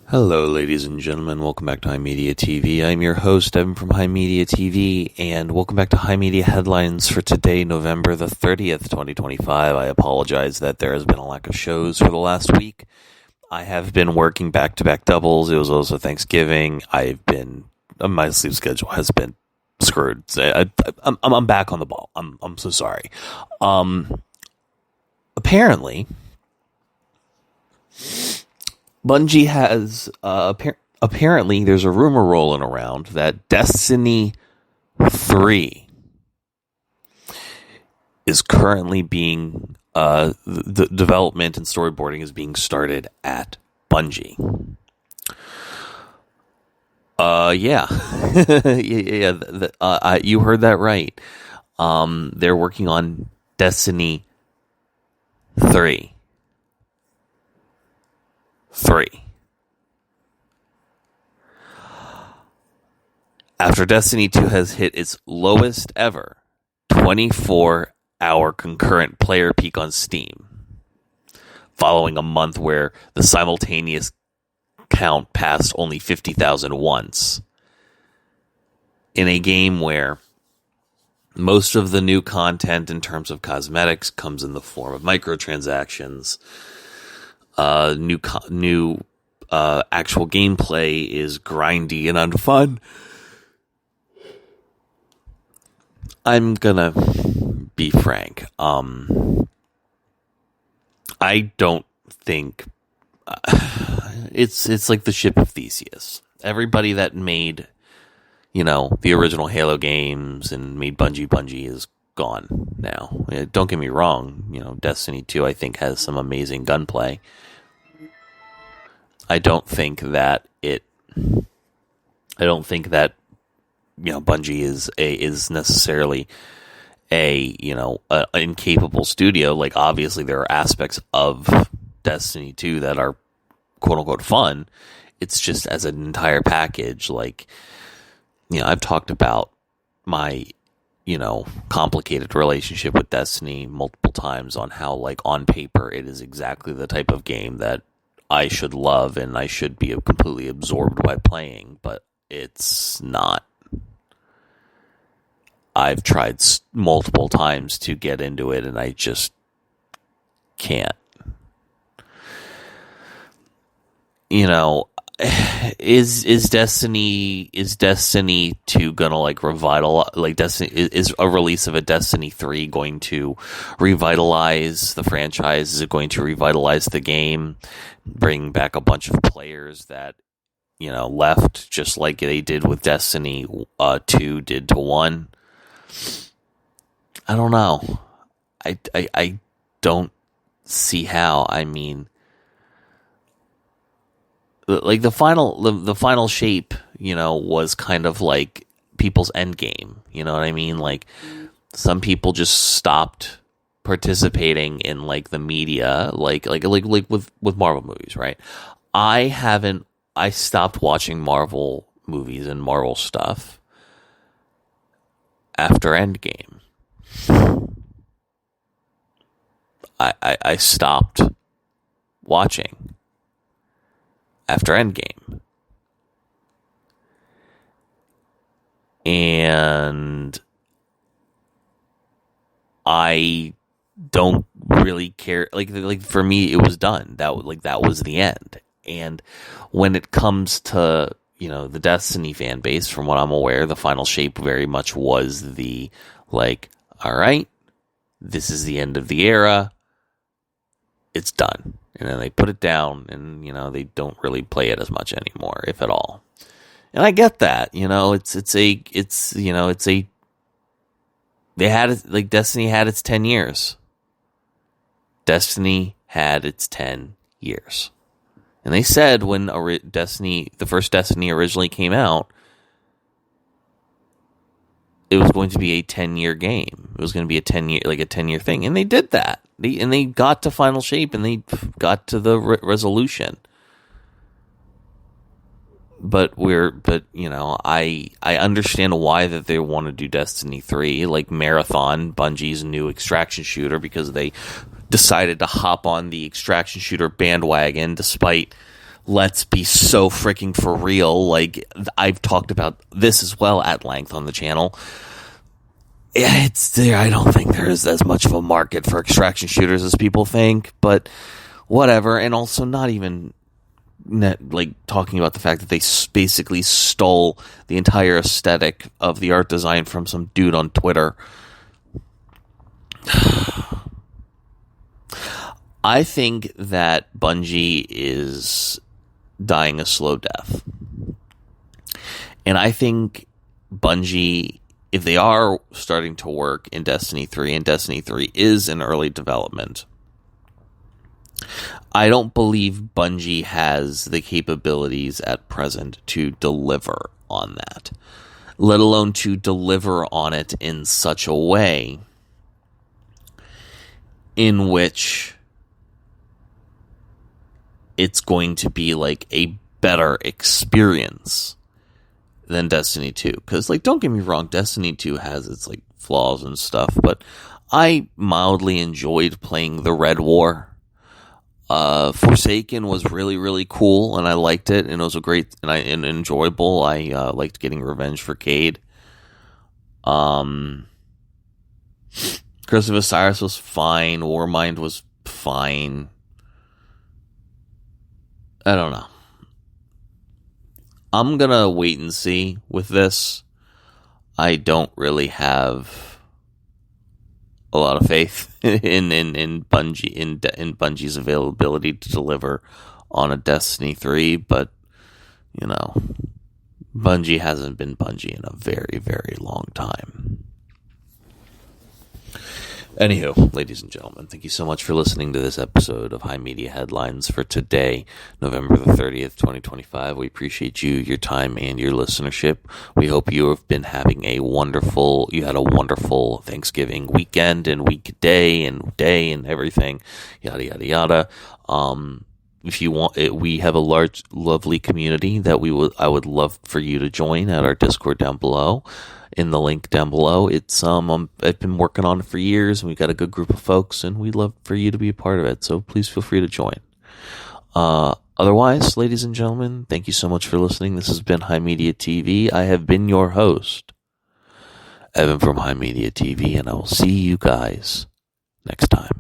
Hello, ladies and gentlemen. Welcome back to HIMediaTV. I'm your host, Evan from HIMediaTV, and welcome back to HIMedia Headlines for today, November the 30th, 2025. I apologize that there has been a lack of shows for the last week. I have been working back-to-back doubles. It was also Thanksgiving. My sleep schedule has been screwed. I'm back on the ball. I'm so sorry. Apparently, Bungie has, apparently there's a rumor rolling around that Destiny 3 is currently being, the development and storyboarding is being started at Bungie. Yeah. You heard that right. They're working on Destiny 3. After Destiny 2 has hit its lowest ever 24-hour concurrent player peak on Steam, following a month where the simultaneous count passed only 50,000 once, in a game where most of the new content in terms of cosmetics comes in the form of microtransactions. New actual gameplay is grindy and unfun. I'm gonna be frank. I don't think it's like the ship of Theseus. Everybody that made, the original Halo games and made Bungie is gone now. Don't get me wrong. Destiny 2 I think has some amazing gunplay. I don't think that Bungie is necessarily an incapable studio. Like, obviously there are aspects of Destiny 2 that are quote unquote fun. It's just as an entire package. Like, I've talked about my complicated relationship with Destiny multiple times on how, like, on paper it is exactly the type of game that I should love and I should be completely absorbed by playing, but it's not. I've tried multiple times to get into it and I just can't. Is Destiny 2 gonna revitalize, Destiny is a release of a Destiny 3 going to revitalize the franchise? Is it going to revitalize the game, bring back a bunch of players that left, just like they did with Destiny 2 did to 1? I don't know. I don't see how. I mean, the final shape, was kind of like people's end game. You know what I mean? Like, some people just stopped participating in the media, like with Marvel movies, right? I stopped watching Marvel movies and Marvel stuff after Endgame. I stopped watching after Endgame. And I don't really care. Like for me, it was done. That was the end. And when it comes to, the Destiny fan base, from what I'm aware, the final shape very much was the, all right, this is the end of the era. It's done. And then they put it down and, they don't really play it as much anymore, if at all. And I get that, Destiny had its 10 years. Destiny had its 10 years. And they said when the first Destiny originally came out, it was going to be a 10-year game. It was going to be a 10-year thing. And they did that. They got to final shape and they got to the resolution. But I understand why that they want to do Destiny 3, like Marathon, Bungie's new extraction shooter, because they decided to hop on the extraction shooter bandwagon despite let's be so freaking for real. Like, I've talked about this as well at length on the channel. Yeah, it's there. I don't think there is as much of a market for extraction shooters as people think, but whatever. And also, not even like talking about the fact that they basically stole the entire aesthetic of the art design from some dude on Twitter. I think that Bungie is dying a slow death. And I think Bungie, if they are starting to work in Destiny 3, and Destiny 3 is in early development, I don't believe Bungie has the capabilities at present to deliver on that, let alone to deliver on it in such a way in which it's going to be like a better experience than Destiny 2. Because, like, don't get me wrong, Destiny 2 has its, like, flaws and stuff, but I mildly enjoyed playing the Red War. Forsaken was really, really cool, and I liked it, and it was a great and enjoyable. I liked getting revenge for Cade. Curse of Osiris was fine. Warmind was fine. I don't know. I'm gonna wait and see with this. I don't really have a lot of faith in Bungie in Bungie's availability to deliver on a Destiny 3, but you know, Bungie hasn't been Bungie in a very, very long time. Anywho, ladies and gentlemen, thank you so much for listening to this episode of High Media Headlines for today, November the 30th, 2025. We appreciate you, your time, and your listenership. We hope you have been having you had a wonderful Thanksgiving weekend and weekday and everything, yada, yada, yada. If you want, we have a large, lovely community that I would love for you to join at our Discord down below. In the link down below. It's I've been working on it for years, and we've got a good group of folks, and we'd love for you to be a part of it. So please feel free to join. Otherwise, ladies and gentlemen, thank you so much for listening. This has been High Media TV. I have been your host, Evan from High Media TV, and I will see you guys next time.